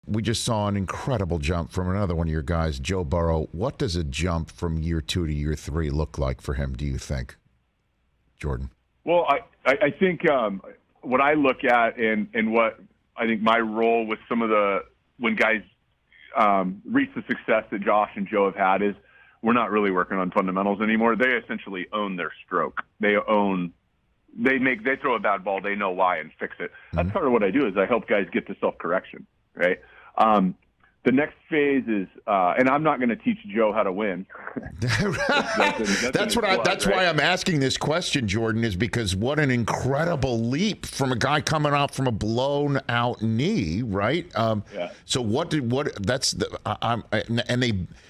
we just saw an incredible jump from another one of your guys, Joe Burrow. What does a jump from year 2 to year 3 look like for him, do you think, Jordan? Well, I think what I look at and what I think my role with some of when guys reach the success that Josh and Joe have had is we're not really working on fundamentals anymore. They essentially own their stroke. They throw a bad ball, they know why, and fix it. That's part of what I do is I help guys get to self-correction, right? The next phase is, and I'm not going to teach Joe how to win. That's why I'm asking this question, Jordan, is because what an incredible leap from a guy coming out from a blown out knee, right? So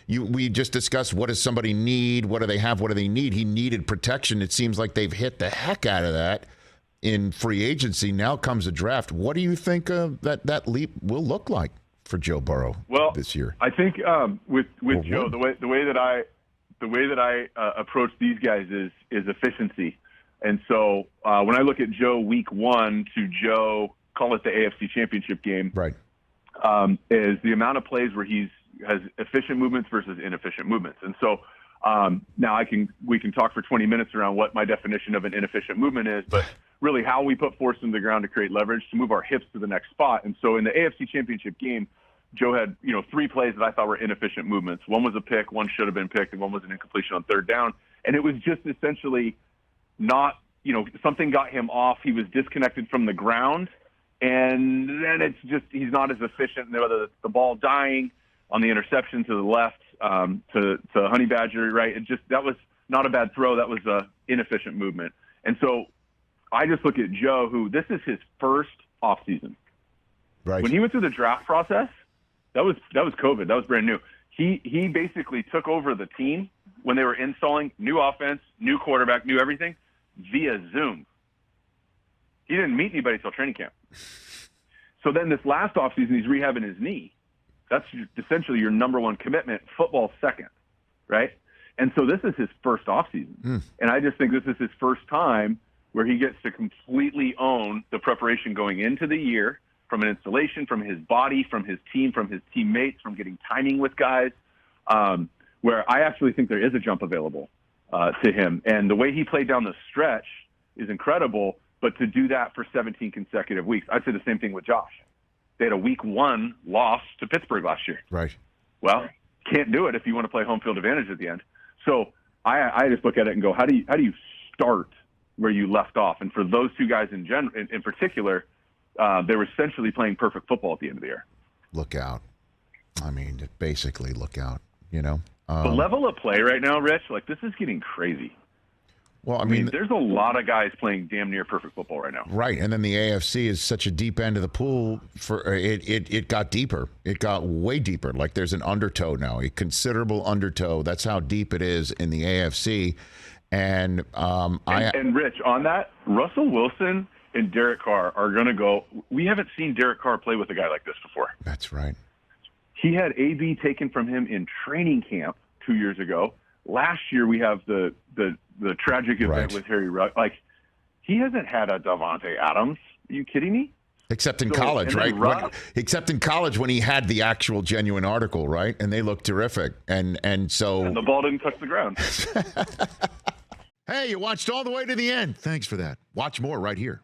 we just discussed, what does somebody need? What do they have? What do they need? He needed protection. It seems like they've hit the heck out of that in free agency. Now comes a draft. What do you think that leap will look like for Joe Burrow this year? I think with Joe, the way that I approach these guys is efficiency. And so when I look at Joe week 1 to Joe, call it the AFC Championship game, right, is the amount of plays where he has efficient movements versus inefficient movements. And so now we can talk for 20 minutes around what my definition of an inefficient movement is, but really how we put force in the ground to create leverage to move our hips to the next spot. And so in the AFC Championship game, Joe had 3 plays that I thought were inefficient movements. One was a pick, one should have been picked, and one was an incompletion on third down. And it was just essentially not, something got him off. He was disconnected from the ground, and then it's just he's not as efficient. Whether it's the ball dying on the interception to the left to Honey Badger, right? That was not a bad throw. That was a inefficient movement. And so I just look at Joe, who this is his first offseason. Right. When he went through the draft process, that was COVID. That was brand new. He basically took over the team when they were installing new offense, new quarterback, new everything via Zoom. He didn't meet anybody till training camp. So then this last offseason, he's rehabbing his knee. That's essentially your number one commitment, football second, right? And so this is his first offseason. And I just think this is his first time where he gets to completely own the preparation going into the year, from an installation, from his body, from his team, from his teammates, from getting timing with guys, where I actually think there is a jump available to him. And the way he played down the stretch is incredible, but to do that for 17 consecutive weeks, I'd say the same thing with Josh. They had a week 1 loss to Pittsburgh last year. Right. Well, can't do it if you want to play home field advantage at the end. So I just look at it and go, how do you start where you left off? And for those two guys in particular, they were essentially playing perfect football at the end of the year. Look out. I mean, basically look out, The level of play right now, Rich, this is getting crazy. Well, I mean, there's a lot of guys playing damn near perfect football right now. Right, and then the AFC is such a deep end of the pool. For it got deeper. It got way deeper. Like there's an undertow now, a considerable undertow. That's how deep it is in the AFC. And Rich, on that, Russell Wilson and Derek Carr are going to go. We haven't seen Derek Carr play with a guy like this before. That's right. He had AB taken from him in training camp 2 years ago. Last year, we have the tragic event with Harry Ruggs. He hasn't had a Davante Adams. Are you kidding me? Except in college, right? Except in college when he had the actual genuine article, right? And they looked terrific. And the ball didn't touch the ground. Hey, you watched all the way to the end. Thanks for that. Watch more right here.